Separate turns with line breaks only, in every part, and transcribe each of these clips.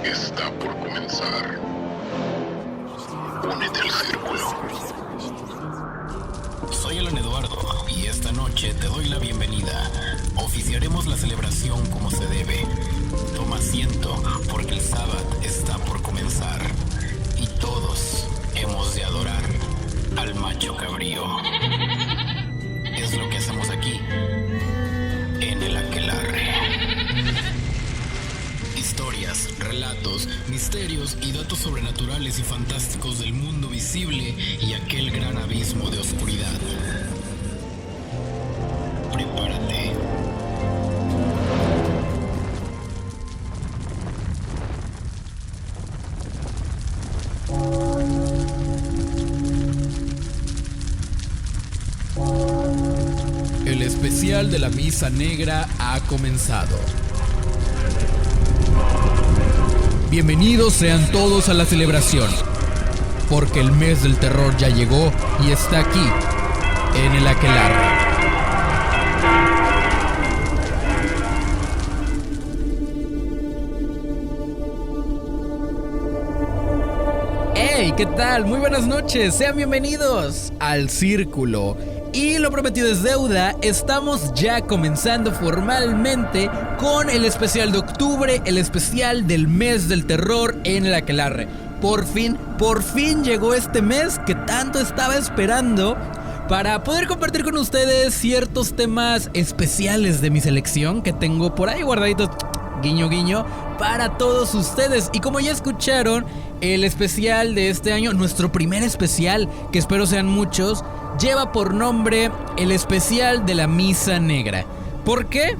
está por comenzar. Únete al círculo.
Soy Alan Eduardo y esta noche te doy la bienvenida. Oficiaremos la celebración como se debe. Toma asiento porque el sábado está por comenzar y todos hemos de adorar al macho cabrío. Es lo que hacemos aquí en el Aquelarre. Historias, relatos, misterios y datos sobrenaturales y fantásticos del mundo visible y aquel gran abismo de oscuridad. Prepárate. El especial de la Misa Negra ha comenzado. Bienvenidos sean todos a la celebración, porque el mes del terror ya llegó y está aquí, en el Aquelarre. ¡Hey! ¿Qué tal? Muy buenas noches, sean bienvenidos al Círculo. Y lo prometido es deuda, estamos ya comenzando formalmente con el especial de octubre, el especial del mes del terror en el Aquelarre. Por fin llegó este mes que tanto estaba esperando para poder compartir con ustedes ciertos temas especiales de mi selección que tengo por ahí guardaditos, guiño guiño, para todos ustedes. Y como ya escucharon, el especial de este año, nuestro primer especial, que espero sean muchos, lleva por nombre el especial de la Misa Negra. ¿Por qué?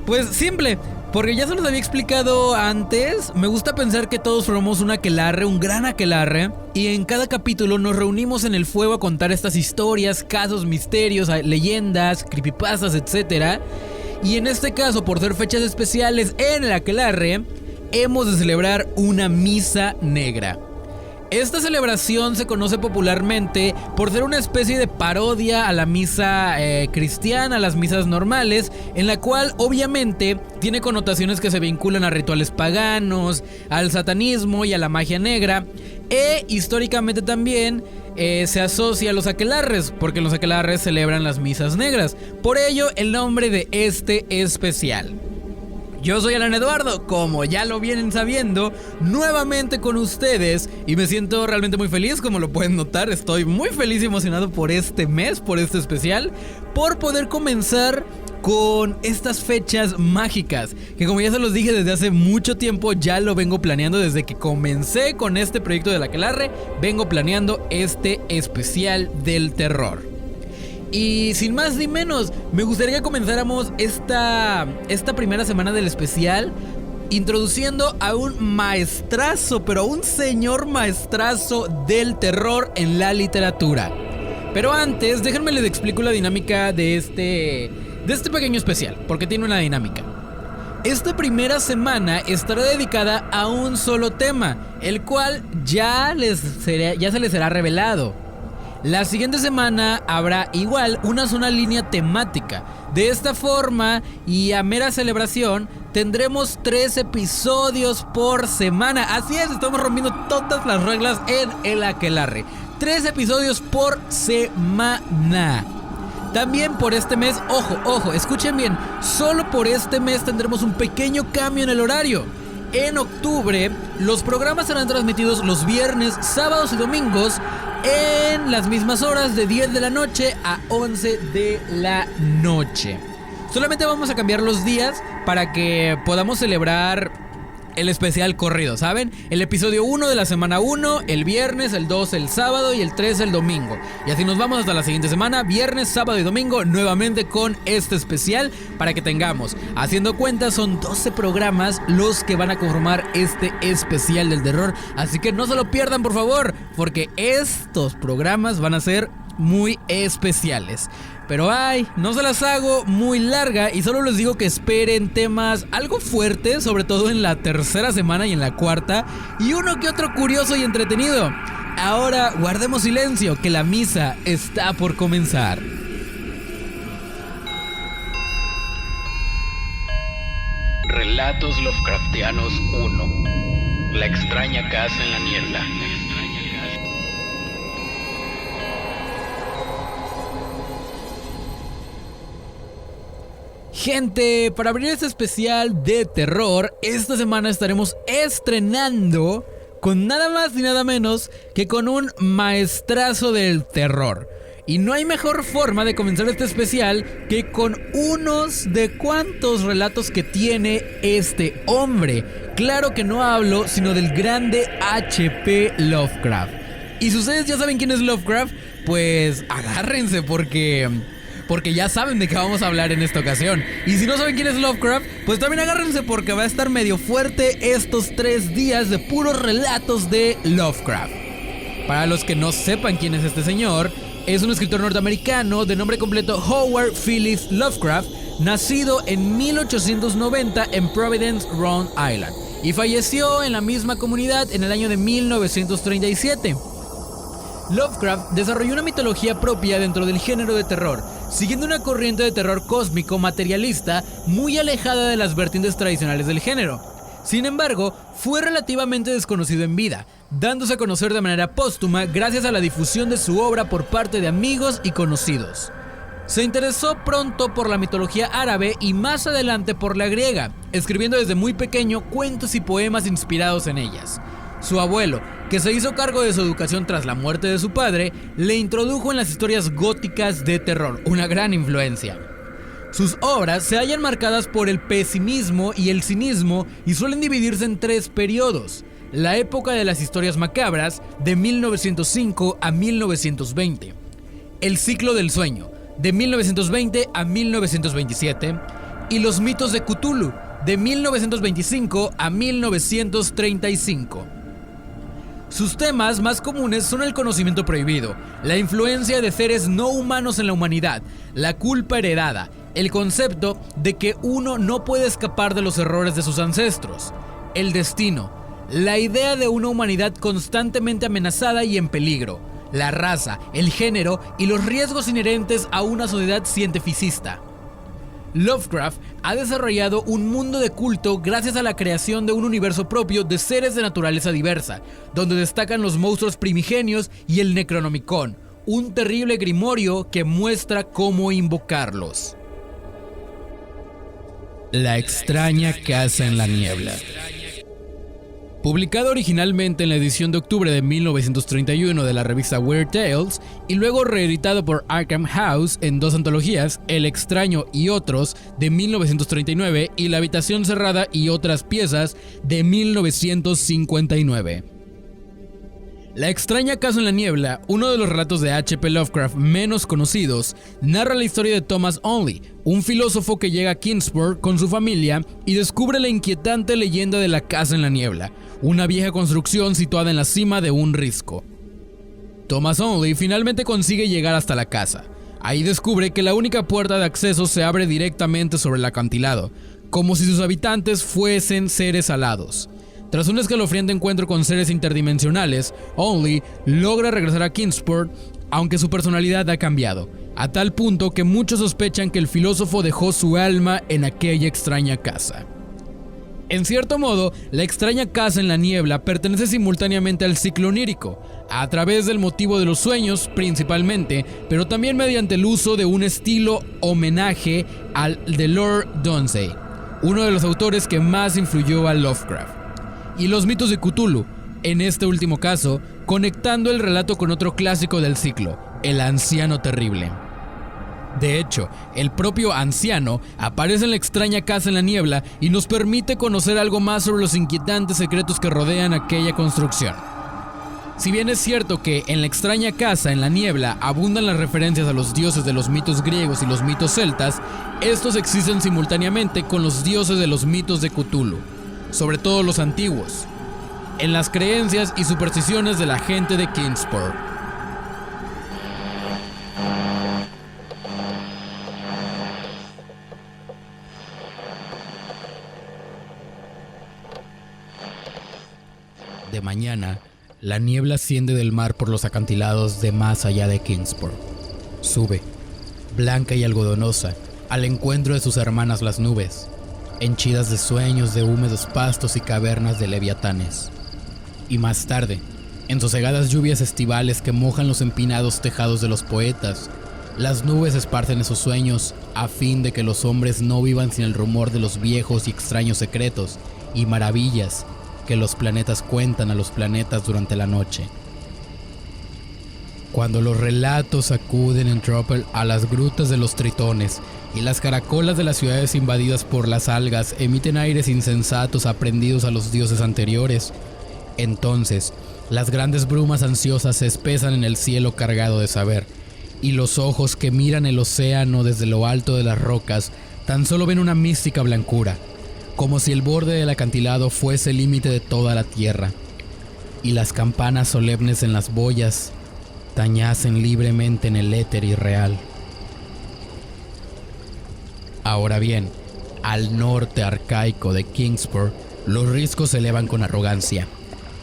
Pues simple, porque ya se los había explicado antes. Me gusta pensar que todos formamos un aquelarre, un gran aquelarre, y en cada capítulo nos reunimos en el fuego a contar estas historias, casos, misterios, leyendas, creepypastas, etc. Y en este caso, por ser fechas especiales en el aquelarre, hemos de celebrar una Misa Negra. Esta celebración se conoce popularmente por ser una especie de parodia a la misa cristiana, a las misas normales, en la cual obviamente tiene connotaciones que se vinculan a rituales paganos, al satanismo y a la magia negra, e históricamente también se asocia a los aquelarres, porque los aquelarres celebran las misas negras. Por ello, el nombre de este especial. Yo soy Alan Eduardo, como ya lo vienen sabiendo, nuevamente con ustedes, y me siento realmente muy feliz, como lo pueden notar. Estoy muy feliz y emocionado por este mes, por este especial, por poder comenzar con estas fechas mágicas, que como ya se los dije desde hace mucho tiempo, ya lo vengo planeando. Desde que comencé con este proyecto del Aquelarre, vengo planeando este especial del terror. Y sin más ni menos, me gustaría que comenzáramos esta primera semana del especial introduciendo a un maestrazo, pero a un señor maestrazo del terror en la literatura. Pero antes, déjenme les explico la dinámica de este pequeño especial, porque tiene una dinámica. Esta primera semana estará dedicada a un solo tema, el cual ya se les será revelado. La siguiente semana habrá igual una sola línea temática. De esta forma y a mera celebración tendremos 3 episodios por semana. Así es, estamos rompiendo todas las reglas en el Aquelarre. 3 episodios por semana. También por este mes, ojo, escuchen bien, solo por este mes tendremos un pequeño cambio en el horario. En octubre, los programas serán transmitidos los viernes, sábados y domingos en las mismas horas, de 10 de la noche a 11 de la noche. Solamente vamos a cambiar los días para que podamos celebrar el especial corrido, ¿saben? El episodio 1 de la semana 1, el viernes, el 2 el sábado y el 3 el domingo. Y así nos vamos hasta la siguiente semana, viernes, sábado y domingo, nuevamente con este especial, para que tengamos, haciendo cuentas, son 12 programas los que van a conformar este especial del terror. Así que no se lo pierdan, por favor, porque estos programas van a ser muy especiales. Pero no se las hago muy larga y solo les digo que esperen temas algo fuertes, sobre todo en la tercera semana y en la cuarta, y uno que otro curioso y entretenido. Ahora guardemos silencio, que la misa está por comenzar.
Relatos Lovecraftianos 1. La extraña casa en la niebla.
Gente, para abrir este especial de terror, esta semana estaremos estrenando con nada más ni nada menos que con un maestrazo del terror. Y no hay mejor forma de comenzar este especial que con unos de cuantos relatos que tiene este hombre. Claro que no hablo sino del grande H.P. Lovecraft. Y si ustedes ya saben quién es Lovecraft, pues agárrense porque ya saben de qué vamos a hablar en esta ocasión. Y si no saben quién es Lovecraft, pues también agárrense porque va a estar medio fuerte estos 3 días de puros relatos de Lovecraft. Para los que no sepan quién es este señor, es un escritor norteamericano de nombre completo Howard Phillips Lovecraft, nacido en 1890 en Providence, Rhode Island, y falleció en la misma comunidad en el año de 1937. Lovecraft desarrolló una mitología propia dentro del género de terror, siguiendo una corriente de terror cósmico materialista muy alejada de las vertientes tradicionales del género. Sin embargo, fue relativamente desconocido en vida, dándose a conocer de manera póstuma gracias a la difusión de su obra por parte de amigos y conocidos. Se interesó pronto por la mitología árabe y más adelante por la griega, escribiendo desde muy pequeño cuentos y poemas inspirados en ellas. Su abuelo, que se hizo cargo de su educación tras la muerte de su padre, le introdujo en las historias góticas de terror, una gran influencia. Sus obras se hallan marcadas por el pesimismo y el cinismo y suelen dividirse en 3 periodos. La época de las historias macabras, de 1905 a 1920. El ciclo del sueño, de 1920 a 1927. Y los mitos de Cthulhu, de 1925 a 1935. Sus temas más comunes son el conocimiento prohibido, la influencia de seres no humanos en la humanidad, la culpa heredada, el concepto de que uno no puede escapar de los errores de sus ancestros, el destino, la idea de una humanidad constantemente amenazada y en peligro, la raza, el género y los riesgos inherentes a una sociedad cientificista. Lovecraft ha desarrollado un mundo de culto gracias a la creación de un universo propio de seres de naturaleza diversa, donde destacan los monstruos primigenios y el Necronomicon, un terrible grimorio que muestra cómo invocarlos. La extraña casa en la niebla. Publicado originalmente en la edición de octubre de 1931 de la revista Weird Tales y luego reeditado por Arkham House en 2 antologías, El extraño y otros de 1939 y La habitación cerrada y otras piezas de 1959. La extraña casa en la niebla, uno de los relatos de H.P. Lovecraft menos conocidos, narra la historia de Thomas Onley, un filósofo que llega a Kingsport con su familia y descubre la inquietante leyenda de la casa en la niebla, una vieja construcción situada en la cima de un risco. Thomas Onley finalmente consigue llegar hasta la casa. Ahí descubre que la única puerta de acceso se abre directamente sobre el acantilado, como si sus habitantes fuesen seres alados. Tras un escalofriante encuentro con seres interdimensionales, Onley logra regresar a Kingsport, aunque su personalidad ha cambiado, a tal punto que muchos sospechan que el filósofo dejó su alma en aquella extraña casa. En cierto modo, la extraña casa en la niebla pertenece simultáneamente al ciclo onírico, a través del motivo de los sueños principalmente, pero también mediante el uso de un estilo homenaje al de Lord Dunsey, uno de los autores que más influyó a Lovecraft. Y los mitos de Cthulhu, en este último caso, conectando el relato con otro clásico del ciclo, el anciano terrible. De hecho, el propio anciano aparece en la extraña casa en la niebla y nos permite conocer algo más sobre los inquietantes secretos que rodean aquella construcción. Si bien es cierto que en la extraña casa en la niebla abundan las referencias a los dioses de los mitos griegos y los mitos celtas, estos existen simultáneamente con los dioses de los mitos de Cthulhu, sobre todo los antiguos, en las creencias y supersticiones de la gente de Kingsport. De mañana, la niebla asciende del mar por los acantilados de más allá de Kingsport. Sube, blanca y algodonosa, al encuentro de sus hermanas las nubes, henchidas de sueños de húmedos pastos y cavernas de leviatanes. Y más tarde, en sosegadas lluvias estivales que mojan los empinados tejados de los poetas, las nubes esparcen esos sueños a fin de que los hombres no vivan sin el rumor de los viejos y extraños secretos y maravillas que los planetas cuentan a los planetas durante la noche. Cuando los relatos acuden en tropel a las grutas de los tritones y las caracolas de las ciudades invadidas por las algas emiten aires insensatos aprendidos a los dioses anteriores, entonces las grandes brumas ansiosas se espesan en el cielo cargado de saber, y los ojos que miran el océano desde lo alto de las rocas tan solo ven una mística blancura, como si el borde del acantilado fuese el límite de toda la tierra, y las campanas solemnes en las boyas tañacen libremente en el éter irreal. Ahora bien, al norte arcaico de Kingsport, los riscos se elevan con arrogancia,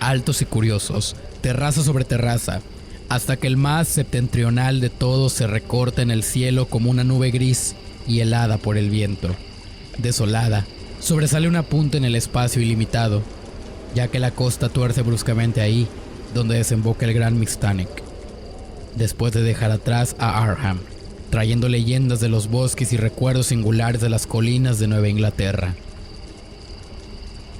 altos y curiosos, terraza sobre terraza, hasta que el más septentrional de todos se recorta en el cielo como una nube gris y helada por el viento. Desolada, sobresale una punta en el espacio ilimitado, ya que la costa tuerce bruscamente ahí, donde desemboca el gran Mixtanic, después de dejar atrás a Arham, trayendo leyendas de los bosques y recuerdos singulares de las colinas de Nueva Inglaterra.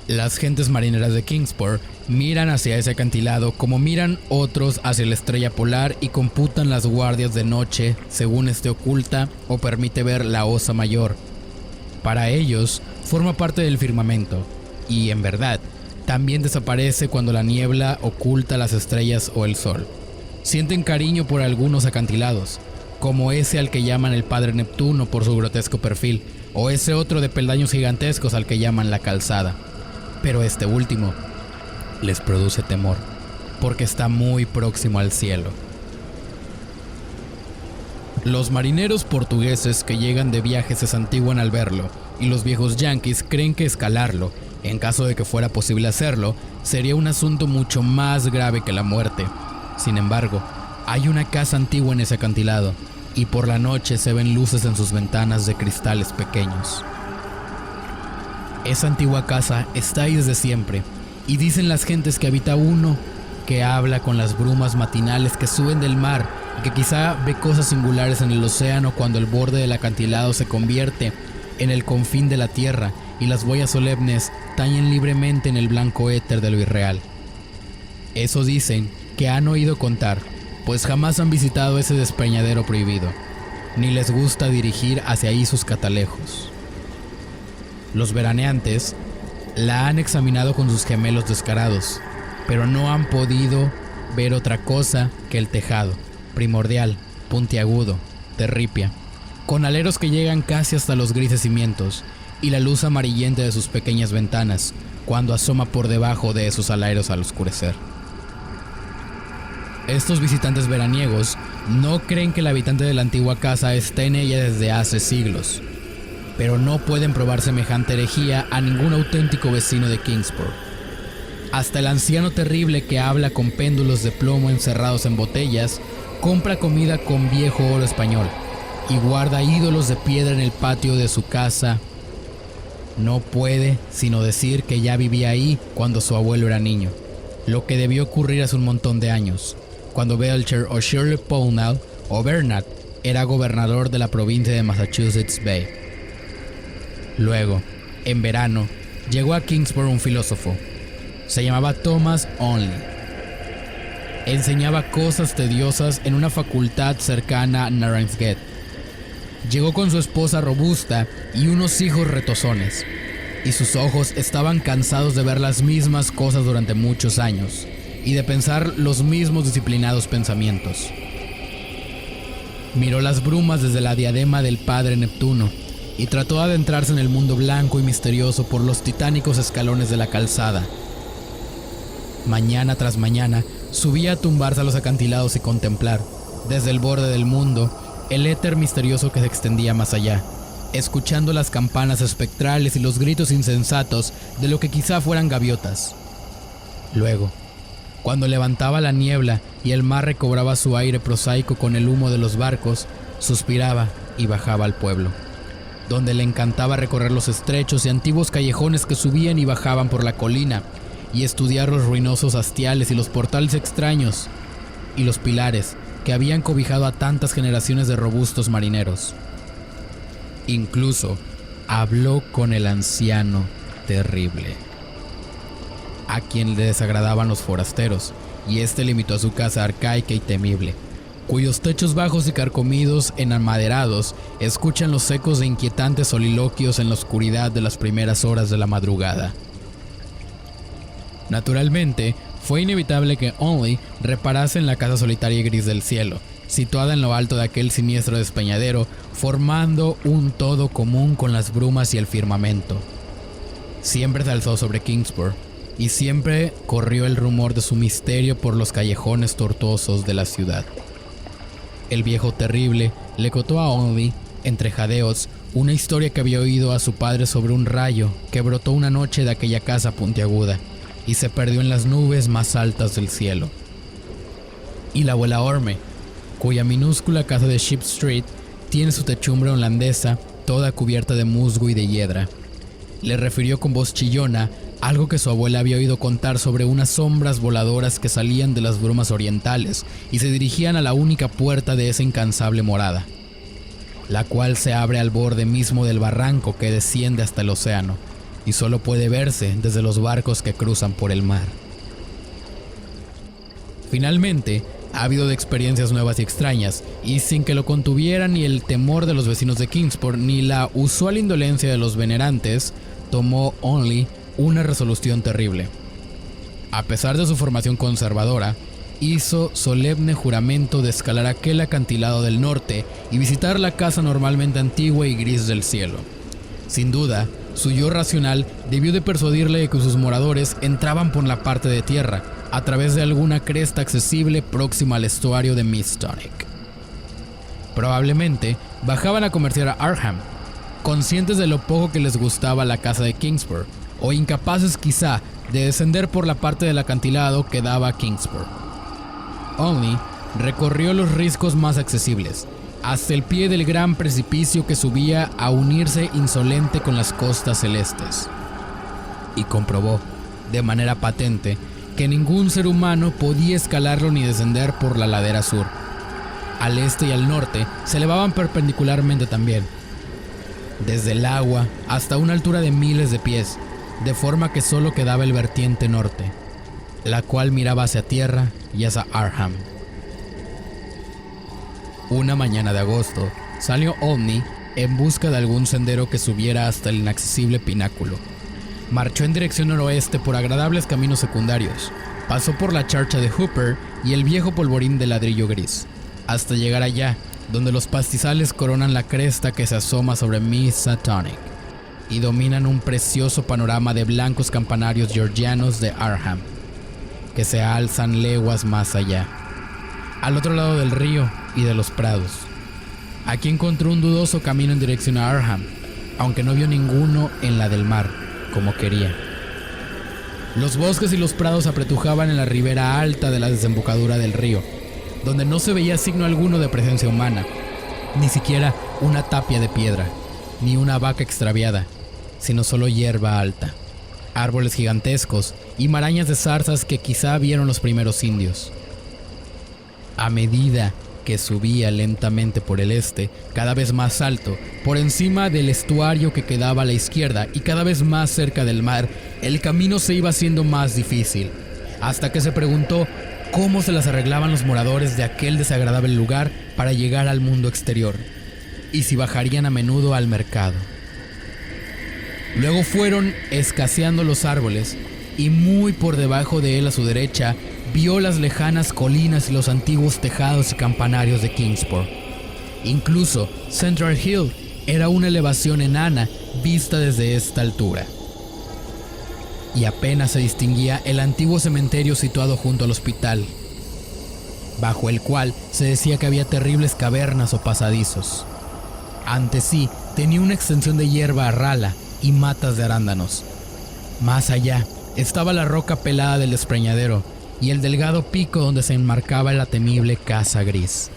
Las gentes marineras de Kingsport miran hacia ese acantilado como miran otros hacia la estrella polar y computan las guardias de noche según esté oculta o permite ver la Osa Mayor. Para ellos, forma parte del firmamento y, en verdad, también desaparece cuando la niebla oculta las estrellas o el sol. Sienten cariño por algunos acantilados, como ese al que llaman el Padre Neptuno por su grotesco perfil, o ese otro de peldaños gigantescos al que llaman la Calzada. Pero este último les produce temor, porque está muy próximo al cielo. Los marineros portugueses que llegan de viaje se santiguan al verlo, y los viejos yanquis creen que escalarlo, en caso de que fuera posible hacerlo, sería un asunto mucho más grave que la muerte. Sin embargo, hay una casa antigua en ese acantilado, y por la noche se ven luces en sus ventanas de cristales pequeños. Esa antigua casa está ahí desde siempre, y dicen las gentes que habita uno que habla con las brumas matinales que suben del mar y que quizá ve cosas singulares en el océano cuando el borde del acantilado se convierte en el confín de la tierra y las boyas solemnes tañen libremente en el blanco éter de lo irreal. Eso dicen que han oído contar, pues jamás han visitado ese despeñadero prohibido, ni les gusta dirigir hacia ahí sus catalejos. Los veraneantes la han examinado con sus gemelos descarados, pero no han podido ver otra cosa que el tejado, primordial, puntiagudo, de ripia, con aleros que llegan casi hasta los grises cimientos, y la luz amarillenta de sus pequeñas ventanas, cuando asoma por debajo de esos aleros al oscurecer. Estos visitantes veraniegos no creen que el habitante de la antigua casa esté en ella desde hace siglos, pero no pueden probar semejante herejía a ningún auténtico vecino de Kingsport. Hasta el anciano terrible que habla con péndulos de plomo encerrados en botellas, compra comida con viejo oro español y guarda ídolos de piedra en el patio de su casa. No puede sino decir que ya vivía ahí cuando su abuelo era niño, lo que debió ocurrir hace un montón de años, cuando Belcher o Shirley Pownall o Bernard era gobernador de la provincia de Massachusetts Bay. Luego, en verano, llegó a Kingsport un filósofo. Se llamaba Thomas Onley. Enseñaba cosas tediosas en una facultad cercana a Narragansett. Llegó con su esposa robusta y unos hijos retozones, y sus ojos estaban cansados de ver las mismas cosas durante muchos años y de pensar los mismos disciplinados pensamientos. Miró las brumas desde la diadema del Padre Neptuno y trató de adentrarse en el mundo blanco y misterioso por los titánicos escalones de la calzada. Mañana tras mañana subía a tumbarse a los acantilados y contemplar, desde el borde del mundo, el éter misterioso que se extendía más allá, escuchando las campanas espectrales y los gritos insensatos de lo que quizá fueran gaviotas. Luego, cuando levantaba la niebla y el mar recobraba su aire prosaico con el humo de los barcos, suspiraba y bajaba al pueblo, donde le encantaba recorrer los estrechos y antiguos callejones que subían y bajaban por la colina, y estudiar los ruinosos hastiales y los portales extraños y los pilares que habían cobijado a tantas generaciones de robustos marineros. Incluso habló con el anciano terrible, a quien le desagradaban los forasteros, y este le invitó a su casa arcaica y temible, cuyos techos bajos y carcomidos enamaderados escuchan los ecos de inquietantes soliloquios en la oscuridad de las primeras horas de la madrugada. Naturalmente, fue inevitable que Onley reparase en la casa solitaria y gris del cielo, situada en lo alto de aquel siniestro despeñadero, formando un todo común con las brumas y el firmamento. Siempre se alzó sobre Kingsport, y siempre corrió el rumor de su misterio por los callejones tortuosos de la ciudad. El viejo terrible le contó a Onley, entre jadeos, una historia que había oído a su padre sobre un rayo que brotó una noche de aquella casa puntiaguda y se perdió en las nubes más altas del cielo. Y la abuela Orme, cuya minúscula casa de Ship Street tiene su techumbre holandesa toda cubierta de musgo y de hiedra, le refirió con voz chillona algo que su abuela había oído contar sobre unas sombras voladoras que salían de las brumas orientales y se dirigían a la única puerta de esa incansable morada, la cual se abre al borde mismo del barranco que desciende hasta el océano y solo puede verse desde los barcos que cruzan por el mar. Finalmente, ávido de experiencias nuevas y extrañas, y sin que lo contuviera ni el temor de los vecinos de Kingsport ni la usual indolencia de los venerantes, tomó Onley una resolución terrible. A pesar de su formación conservadora, hizo solemne juramento de escalar aquel acantilado del norte y visitar la casa normalmente antigua y gris del cielo. Sin duda, su yo racional debió de persuadirle de que sus moradores entraban por la parte de tierra, a través de alguna cresta accesible próxima al estuario de Mistonic. Probablemente bajaban a comerciar a Arkham, conscientes de lo poco que les gustaba la casa de Kingsport, o incapaces quizá de descender por la parte del acantilado que daba a Kingsport. Onley recorrió los riscos más accesibles, hasta el pie del gran precipicio que subía a unirse insolente con las costas celestes, y comprobó, de manera patente, que ningún ser humano podía escalarlo ni descender por la ladera sur. Al este y al norte se elevaban perpendicularmente también, desde el agua hasta una altura de miles de pies, de forma que solo quedaba el vertiente norte, la cual miraba hacia tierra y hacia Arkham. Una mañana de agosto, salió Onley en busca de algún sendero que subiera hasta el inaccesible pináculo. Marchó en dirección noroeste por agradables caminos secundarios, pasó por la charcha de Hooper y el viejo polvorín de ladrillo gris, hasta llegar allá, donde los pastizales coronan la cresta que se asoma sobre Miskatonic y dominan un precioso panorama de blancos campanarios georgianos de Arkham, que se alzan leguas más allá, al otro lado del río y de los prados. Aquí encontró un dudoso camino en dirección a Arkham, aunque no vio ninguno en la del mar, como quería. Los bosques y los prados apretujaban en la ribera alta de la desembocadura del río, donde no se veía signo alguno de presencia humana, ni siquiera una tapia de piedra, ni una vaca extraviada, sino solo hierba alta, árboles gigantescos y marañas de zarzas que quizá vieron los primeros indios. A medida que subía lentamente por el este, cada vez más alto, por encima del estuario que quedaba a la izquierda y cada vez más cerca del mar, el camino se iba haciendo más difícil, hasta que se preguntó cómo se las arreglaban los moradores de aquel desagradable lugar para llegar al mundo exterior, y si bajarían a menudo al mercado. Luego fueron escaseando los árboles, y muy por debajo de él a su derecha vio las lejanas colinas y los antiguos tejados y campanarios de Kingsport. Incluso Central Hill era una elevación enana vista desde esta altura, y apenas se distinguía el antiguo cementerio situado junto al hospital, bajo el cual se decía que había terribles cavernas o pasadizos. Ante sí tenía una extensión de hierba rala y matas de arándanos. Más allá estaba la roca pelada del despeñadero y el delgado pico donde se enmarcaba la temible casa gris.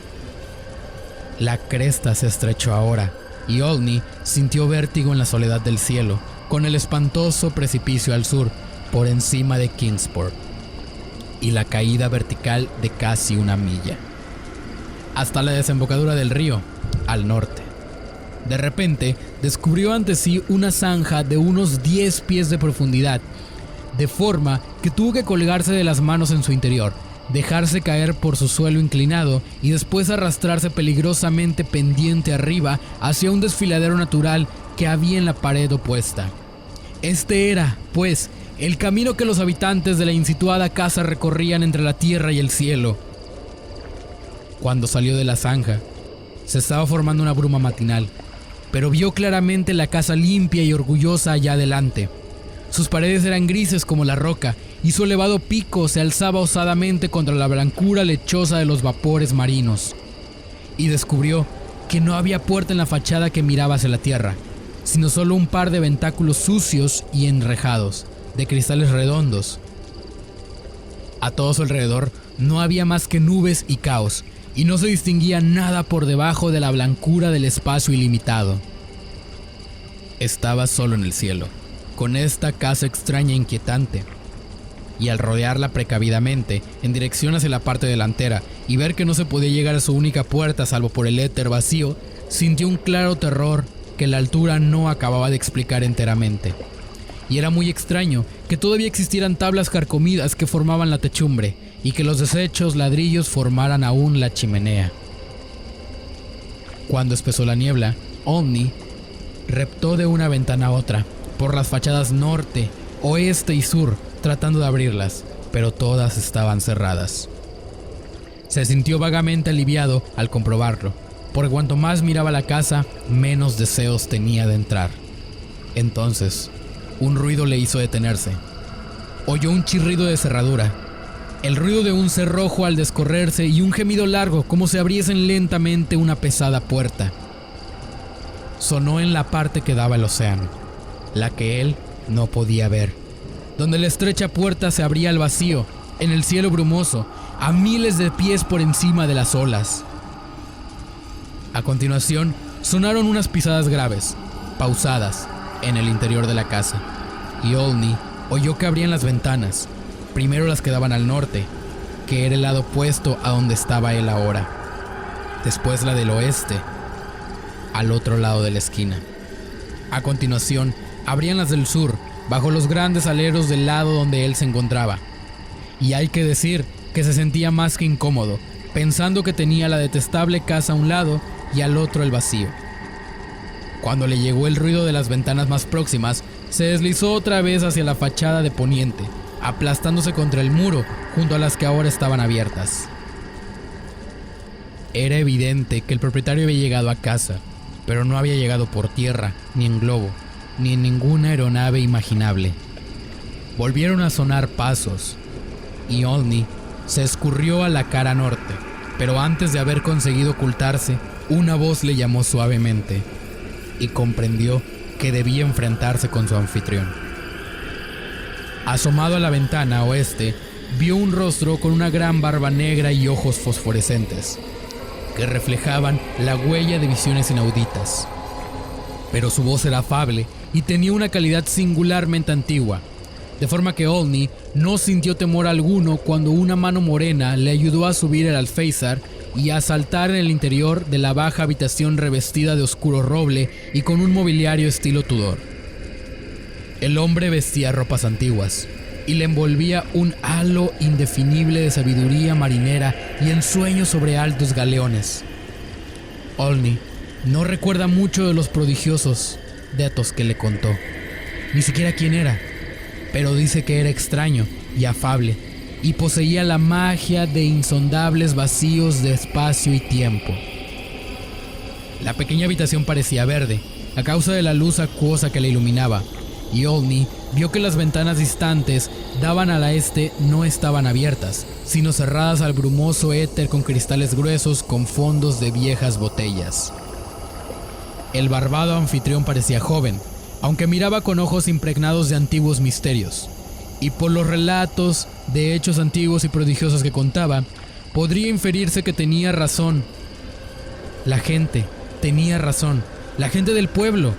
La cresta se estrechó ahora, y Onley sintió vértigo en la soledad del cielo, con el espantoso precipicio al sur, por encima de Kingsport y la caída vertical de casi 1 milla, hasta la desembocadura del río, al norte. De repente, descubrió ante sí una zanja de unos 10 pies de profundidad, de forma que tuvo que colgarse de las manos en su interior, dejarse caer por su suelo inclinado y después arrastrarse peligrosamente pendiente arriba hacia un desfiladero natural que había en la pared opuesta. Este era, pues, el camino que los habitantes de la insituada casa recorrían entre la tierra y el cielo. Cuando salió de la zanja, se estaba formando una bruma matinal, pero vio claramente la casa limpia y orgullosa allá adelante. Sus paredes eran grises como la roca y su elevado pico se alzaba osadamente contra la blancura lechosa de los vapores marinos. Y descubrió que no había puerta en la fachada que miraba hacia la tierra, sino solo un par de ventáculos sucios y enrejados, de cristales redondos. A todo su alrededor no había más que nubes y caos, y no se distinguía nada por debajo de la blancura del espacio ilimitado. Estaba solo en el cielo, con esta casa extraña e inquietante, y al rodearla precavidamente en dirección hacia la parte delantera y ver que no se podía llegar a su única puerta salvo por el éter vacío, sintió un claro terror que la altura no acababa de explicar enteramente. Y era muy extraño que todavía existieran tablas carcomidas que formaban la techumbre y que los deshechos ladrillos formaran aún la chimenea. Cuando espesó la niebla, Olney reptó de una ventana a otra, por las fachadas norte, oeste y sur, tratando de abrirlas, pero todas estaban cerradas. Se sintió vagamente aliviado al comprobarlo, porque cuanto más miraba la casa, menos deseos tenía de entrar. Entonces, un ruido le hizo detenerse. Oyó un chirrido de cerradura, el ruido de un cerrojo al descorrerse y un gemido largo como si abriesen lentamente una pesada puerta. Sonó en la parte que daba al océano, la que él no podía ver, donde la estrecha puerta se abría al vacío, en el cielo brumoso, a miles de pies por encima de las olas. A continuación, sonaron unas pisadas graves, pausadas, en el interior de la casa, y Olney oyó que abrían las ventanas, primero las que daban al norte, que era el lado opuesto a donde estaba él ahora, después la del oeste, al otro lado de la esquina. A continuación, abrían las del sur, bajo los grandes aleros del lado donde él se encontraba, y hay que decir que se sentía más que incómodo, pensando que tenía la detestable casa a un lado y al otro el vacío. Cuando le llegó el ruido de las ventanas más próximas, se deslizó otra vez hacia la fachada de poniente, aplastándose contra el muro junto a las que ahora estaban abiertas. Era evidente que el propietario había llegado a casa, pero no había llegado por tierra, ni en globo, ni en ninguna aeronave imaginable. Volvieron a sonar pasos, y Olney se escurrió a la cara norte, pero antes de haber conseguido ocultarse, una voz le llamó suavemente, y comprendió que debía enfrentarse con su anfitrión. Asomado a la ventana oeste, vio un rostro con una gran barba negra y ojos fosforescentes, que reflejaban la huella de visiones inauditas. Pero su voz era afable y tenía una calidad singularmente antigua, de forma que Olney no sintió temor alguno cuando una mano morena le ayudó a subir el alféizar y a saltar en el interior de la baja habitación revestida de oscuro roble y con un mobiliario estilo Tudor. El hombre vestía ropas antiguas y le envolvía un halo indefinible de sabiduría marinera y ensueño sobre altos galeones. Olney no recuerda mucho de los prodigiosos datos que le contó, ni siquiera quién era, pero dice que era extraño y afable y poseía la magia de insondables vacíos de espacio y tiempo. La pequeña habitación parecía verde, a causa de la luz acuosa que la iluminaba, y Olney vio que las ventanas distantes daban al este no estaban abiertas, sino cerradas al brumoso éter con cristales gruesos con fondos de viejas botellas. El barbado anfitrión parecía joven, aunque miraba con ojos impregnados de antiguos misterios, y por los relatos de hechos antiguos y prodigiosos que contaba, podría inferirse que tenía razón. La gente tenía razón, la gente del pueblo,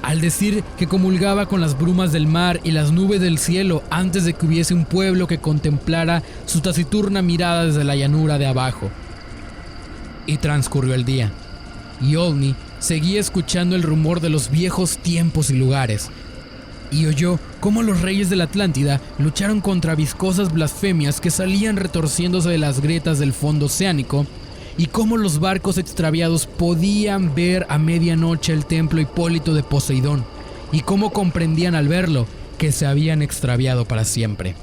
al decir que comulgaba con las brumas del mar y las nubes del cielo antes de que hubiese un pueblo que contemplara su taciturna mirada desde la llanura de abajo. Y transcurrió el día, y Olney seguía escuchando el rumor de los viejos tiempos y lugares, y oyó cómo los reyes de la Atlántida lucharon contra viscosas blasfemias que salían retorciéndose de las grietas del fondo oceánico, y cómo los barcos extraviados podían ver a medianoche el templo Hipólito de Poseidón, y cómo comprendían al verlo que se habían extraviado para siempre.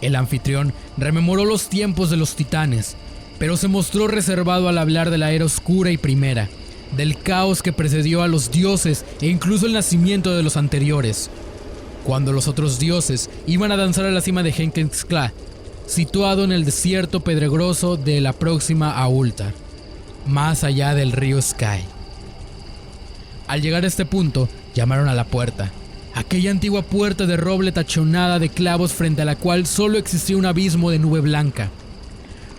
El anfitrión rememoró los tiempos de los titanes, pero se mostró reservado al hablar de la era oscura y primera, del caos que precedió a los dioses e incluso el nacimiento de los anteriores, cuando los otros dioses iban a danzar a la cima de Henkenscla, situado en el desierto pedregoso de la próxima a Ultar, más allá del río Sky. Al llegar a este punto, llamaron a la puerta, aquella antigua puerta de roble tachonada de clavos frente a la cual solo existía un abismo de nube blanca.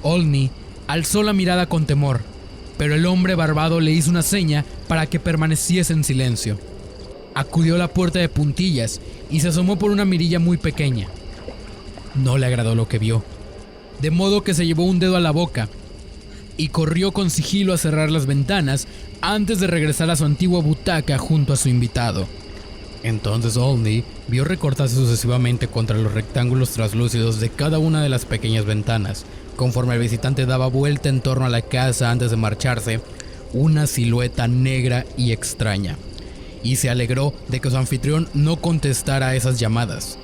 Olney alzó la mirada con temor, pero el hombre barbado le hizo una seña para que permaneciese en silencio. Acudió a la puerta de puntillas y se asomó por una mirilla muy pequeña. No le agradó lo que vio, de modo que se llevó un dedo a la boca y corrió con sigilo a cerrar las ventanas antes de regresar a su antigua butaca junto a su invitado. Entonces Olney vio recortarse sucesivamente contra los rectángulos translúcidos de cada una de las pequeñas ventanas, conforme el visitante daba vuelta en torno a la casa antes de marcharse, una silueta negra y extraña, y se alegró de que su anfitrión no contestara a esas llamadas,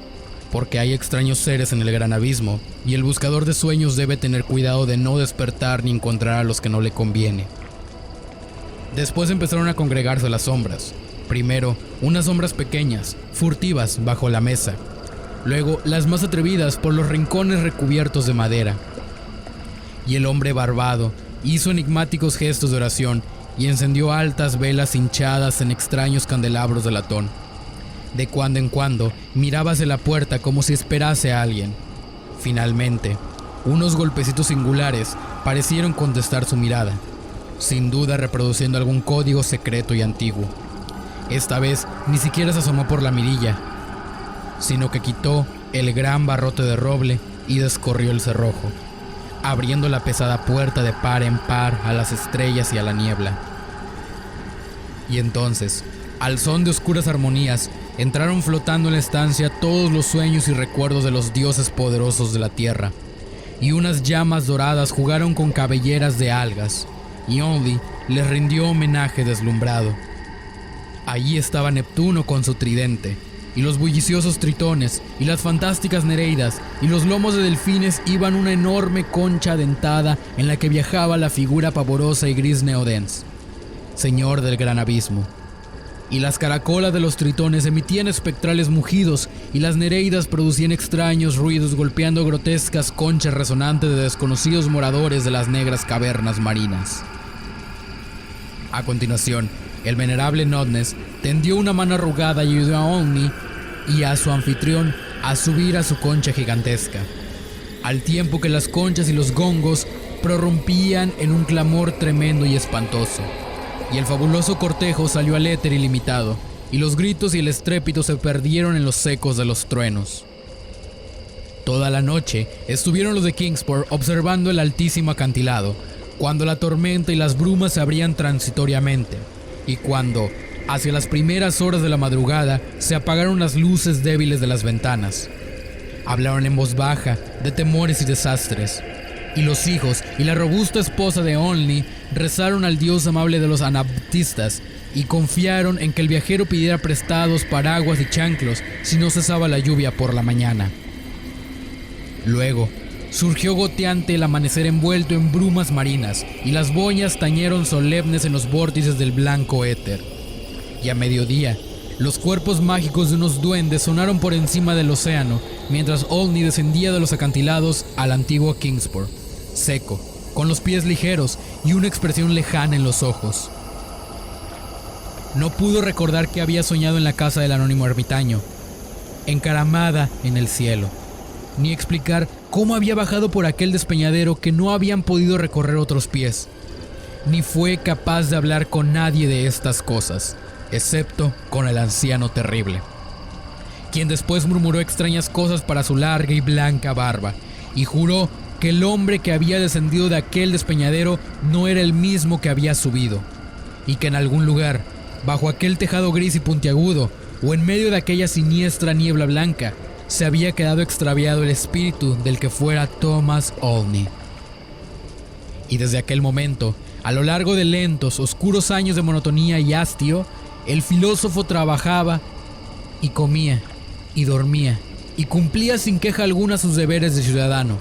porque hay extraños seres en el gran abismo, y el buscador de sueños debe tener cuidado de no despertar ni encontrar a los que no le conviene. Después empezaron a congregarse las sombras. Primero, unas sombras pequeñas, furtivas, bajo la mesa. Luego, las más atrevidas por los rincones recubiertos de madera. Y el hombre barbado hizo enigmáticos gestos de oración y encendió altas velas hinchadas en extraños candelabros de latón. De cuando en cuando miraba hacia la puerta como si esperase a alguien. Finalmente, unos golpecitos singulares parecieron contestar su mirada, sin duda reproduciendo algún código secreto y antiguo. Esta vez ni siquiera se asomó por la mirilla, sino que quitó el gran barrote de roble y descorrió el cerrojo, abriendo la pesada puerta de par en par a las estrellas y a la niebla. Y entonces, al son de oscuras armonías, entraron flotando en la estancia todos los sueños y recuerdos de los dioses poderosos de la tierra, y unas llamas doradas jugaron con cabelleras de algas, y Olney les rindió homenaje deslumbrado. Allí estaba Neptuno con su tridente, y los bulliciosos tritones, y las fantásticas nereidas, y los lomos de delfines iban una enorme concha dentada en la que viajaba la figura pavorosa y gris Neodens, señor del gran abismo. Y las caracolas de los tritones emitían espectrales mugidos, y las nereidas producían extraños ruidos golpeando grotescas conchas resonantes de desconocidos moradores de las negras cavernas marinas. A continuación, el venerable Nodnes tendió una mano arrugada y ayudó a Olney y a su anfitrión a subir a su concha gigantesca, al tiempo que las conchas y los gongos prorrumpían en un clamor tremendo y espantoso, y el fabuloso cortejo salió al éter ilimitado, y los gritos y el estrépito se perdieron en los ecos de los truenos. Toda la noche estuvieron los de Kingsport observando el altísimo acantilado, cuando la tormenta y las brumas se abrían transitoriamente, y cuando, hacia las primeras horas de la madrugada, se apagaron las luces débiles de las ventanas. Hablaron en voz baja de temores y desastres, y los hijos y la robusta esposa de Olney rezaron al dios amable de los anabaptistas y confiaron en que el viajero pidiera prestados paraguas y chanclos si no cesaba la lluvia por la mañana. Luego, surgió goteante el amanecer envuelto en brumas marinas, y las boñas tañeron solemnes en los vórtices del blanco éter. Y a mediodía, los cuerpos mágicos de unos duendes sonaron por encima del océano, mientras Olney descendía de los acantilados al antiguo Kingsport, seco, con los pies ligeros y una expresión lejana en los ojos. No pudo recordar que había soñado en la casa del anónimo ermitaño, encaramada en el cielo, ni explicar cómo había bajado por aquel despeñadero que no habían podido recorrer otros pies, ni fue capaz de hablar con nadie de estas cosas, excepto con el anciano terrible, quien después murmuró extrañas cosas para su larga y blanca barba, y juró que el hombre que había descendido de aquel despeñadero no era el mismo que había subido, y que en algún lugar, bajo aquel tejado gris y puntiagudo, o en medio de aquella siniestra niebla blanca, se había quedado extraviado el espíritu del que fuera Thomas Olney. Y desde aquel momento, a lo largo de lentos, oscuros años de monotonía y hastío, el filósofo trabajaba y comía y dormía y cumplía sin queja alguna sus deberes de ciudadano.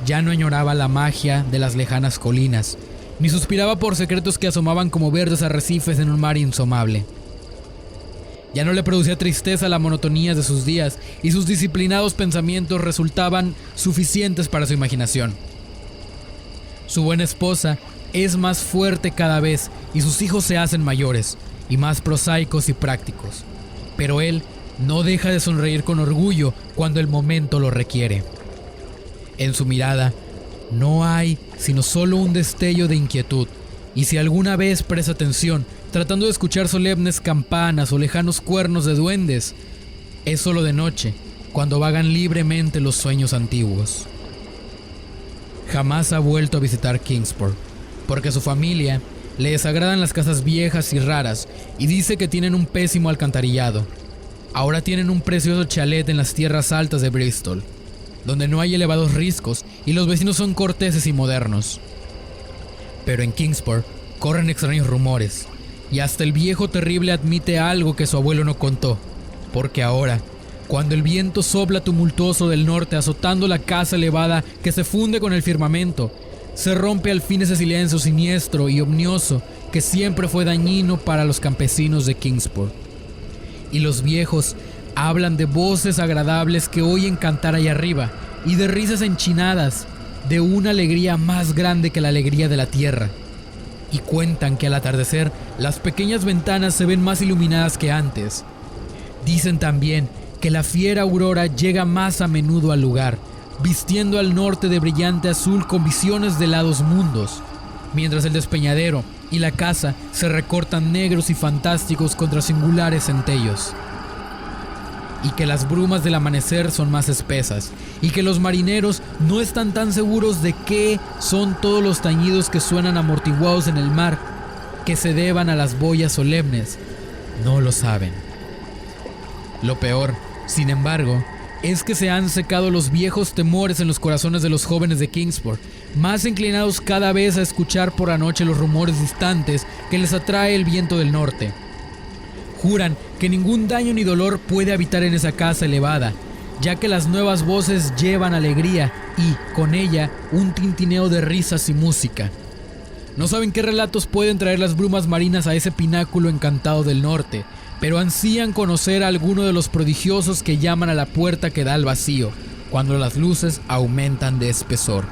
Ya no añoraba la magia de las lejanas colinas, ni suspiraba por secretos que asomaban como verdes arrecifes en un mar insomable. Ya no le producía tristeza la monotonía de sus días, y sus disciplinados pensamientos resultaban suficientes para su imaginación. Su buena esposa es más fuerte cada vez, y sus hijos se hacen mayores, y más prosaicos y prácticos. Pero él no deja de sonreír con orgullo cuando el momento lo requiere. En su mirada no hay sino solo un destello de inquietud, y si alguna vez presta atención, tratando de escuchar solemnes campanas o lejanos cuernos de duendes, es solo de noche, cuando vagan libremente los sueños antiguos. Jamás ha vuelto a visitar Kingsport, porque a su familia le desagradan las casas viejas y raras, y dice que tienen un pésimo alcantarillado. Ahora tienen un precioso chalet en las tierras altas de Bristol, donde no hay elevados riscos y los vecinos son corteses y modernos. Pero en Kingsport corren extraños rumores, y hasta el viejo terrible admite algo que su abuelo no contó, porque ahora, cuando el viento sopla tumultuoso del norte azotando la casa elevada que se funde con el firmamento, se rompe al fin ese silencio siniestro y omnioso que siempre fue dañino para los campesinos de Kingsport. Y los viejos hablan de voces agradables que oyen cantar allá arriba, y de risas enchinadas, de una alegría más grande que la alegría de la tierra. Y cuentan que al atardecer las pequeñas ventanas se ven más iluminadas que antes. Dicen también que la fiera aurora llega más a menudo al lugar, vistiendo al norte de brillante azul con visiones de lados mundos, mientras el despeñadero y la casa se recortan negros y fantásticos contra singulares centellos. Y que las brumas del amanecer son más espesas, y que los marineros no están tan seguros de qué son todos los tañidos que suenan amortiguados en el mar, que se deban a las boyas solemnes, no lo saben. Lo peor, sin embargo, es que se han secado los viejos temores en los corazones de los jóvenes de Kingsport, más inclinados cada vez a escuchar por la noche los rumores distantes que les atrae el viento del norte. Juran que ningún daño ni dolor puede habitar en esa casa elevada, ya que las nuevas voces llevan alegría y, con ella, un tintineo de risas y música. No saben qué relatos pueden traer las brumas marinas a ese pináculo encantado del norte, pero ansían conocer a alguno de los prodigiosos que llaman a la puerta que da al vacío, cuando las luces aumentan de espesor.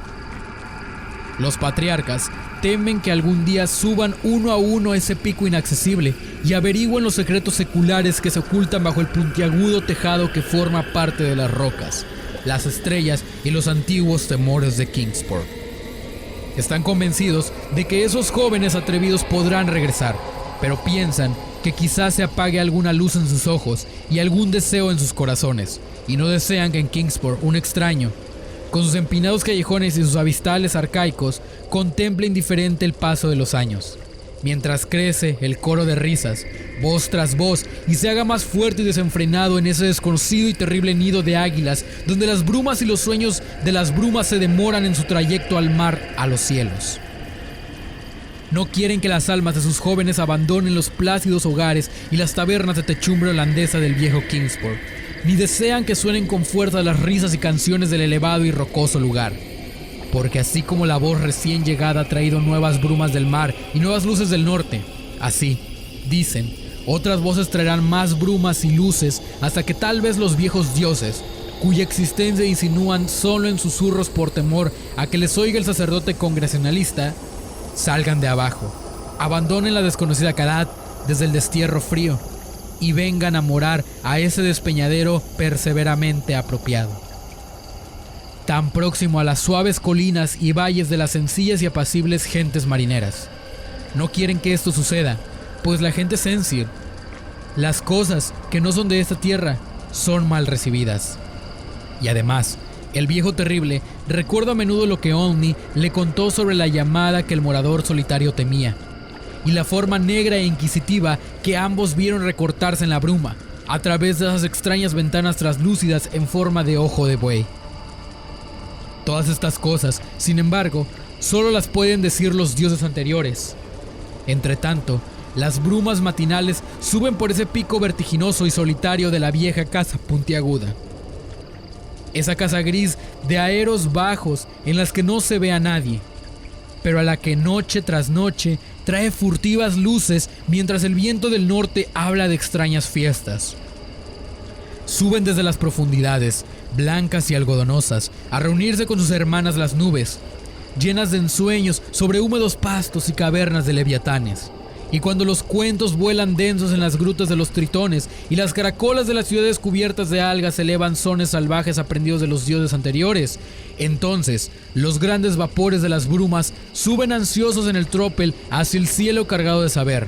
Los patriarcas temen que algún día suban uno a uno ese pico inaccesible y averigüen los secretos seculares que se ocultan bajo el puntiagudo tejado que forma parte de las rocas, las estrellas y los antiguos temores de Kingsport. Están convencidos de que esos jóvenes atrevidos podrán regresar, pero piensan que quizás se apague alguna luz en sus ojos y algún deseo en sus corazones, y no desean que en Kingsport un extraño, con sus empinados callejones y sus avistales arcaicos, contemple indiferente el paso de los años, mientras crece el coro de risas, voz tras voz, y se haga más fuerte y desenfrenado en ese desconocido y terrible nido de águilas, donde las brumas y los sueños de las brumas se demoran en su trayecto al mar, a los cielos. No quieren que las almas de sus jóvenes abandonen los plácidos hogares y las tabernas de techumbre holandesa del viejo Kingsport, ni desean que suenen con fuerza las risas y canciones del elevado y rocoso lugar. Porque así como la voz recién llegada ha traído nuevas brumas del mar y nuevas luces del norte, así, dicen, otras voces traerán más brumas y luces hasta que tal vez los viejos dioses, cuya existencia insinúan solo en susurros por temor a que les oiga el sacerdote congregacionalista, salgan de abajo, abandonen la desconocida Calat desde el destierro frío y vengan a morar a ese despeñadero perseveramente apropiado, tan próximo a las suaves colinas y valles de las sencillas y apacibles gentes marineras. No quieren que esto suceda, pues la gente Sensir, las cosas que no son de esta tierra, son mal recibidas. Y además, el viejo terrible recuerda a menudo lo que Omni le contó sobre la llamada que el morador solitario temía, y la forma negra e inquisitiva que ambos vieron recortarse en la bruma, a través de esas extrañas ventanas traslúcidas en forma de ojo de buey. Todas estas cosas, sin embargo, solo las pueden decir los dioses anteriores. Entretanto, las brumas matinales suben por ese pico vertiginoso y solitario de la vieja casa puntiaguda. Esa casa gris de aeros bajos en las que no se ve a nadie, pero a la que noche tras noche trae furtivas luces mientras el viento del norte habla de extrañas fiestas. Suben desde las profundidades, blancas y algodonosas, a reunirse con sus hermanas las nubes, llenas de ensueños sobre húmedos pastos y cavernas de leviatanes. Y cuando los cuentos vuelan densos en las grutas de los tritones y las caracolas de las ciudades cubiertas de algas elevan sones salvajes aprendidos de los dioses anteriores, entonces los grandes vapores de las brumas suben ansiosos en el tropel hacia el cielo cargado de saber.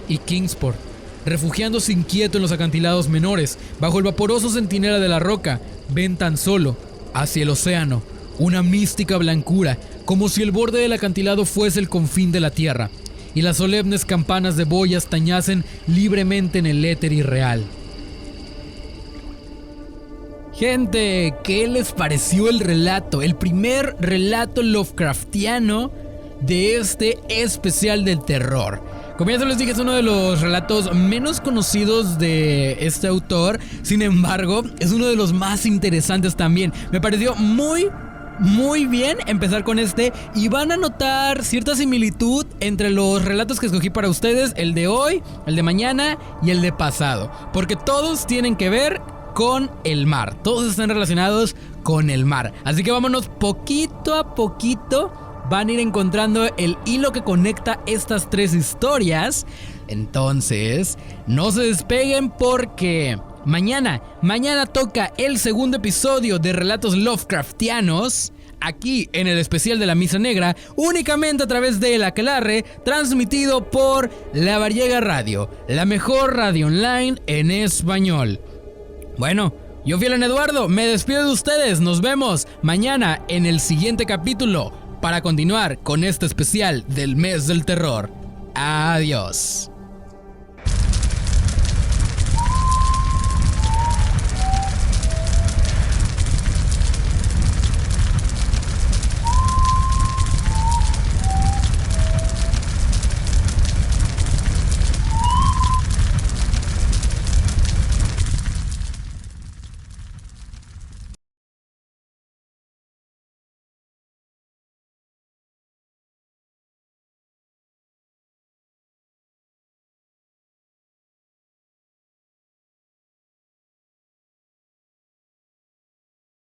Y Kingsport, refugiándose inquieto en los acantilados menores, bajo el vaporoso centinela de la roca, ven tan solo hacia el océano una mística blancura, como si el borde del acantilado fuese el confín de la tierra, y las solemnes campanas de boyas tañasen libremente en el éter irreal. Gente, ¿qué les pareció el relato? El primer relato Lovecraftiano de este especial del terror. Como ya se les dije, es uno de los relatos menos conocidos de este autor. Sin embargo, es uno de los más interesantes también. Me pareció muy bien empezar con este, y van a notar cierta similitud entre los relatos que escogí para ustedes, el de hoy, el de mañana y el de pasado, porque todos tienen que ver con el mar, todos están relacionados con el mar. Así que vámonos poquito a poquito, van a ir encontrando el hilo que conecta estas tres historias. Entonces, no se despeguen porque Mañana toca el segundo episodio de Relatos Lovecraftianos, aquí en el especial de la Misa Negra, únicamente a través de El Aquelarre, transmitido por La Variega Radio, la mejor radio online en español. Bueno, yo fui Alan Eduardo, me despido de ustedes, nos vemos mañana en el siguiente capítulo para continuar con este especial del mes del terror. Adiós.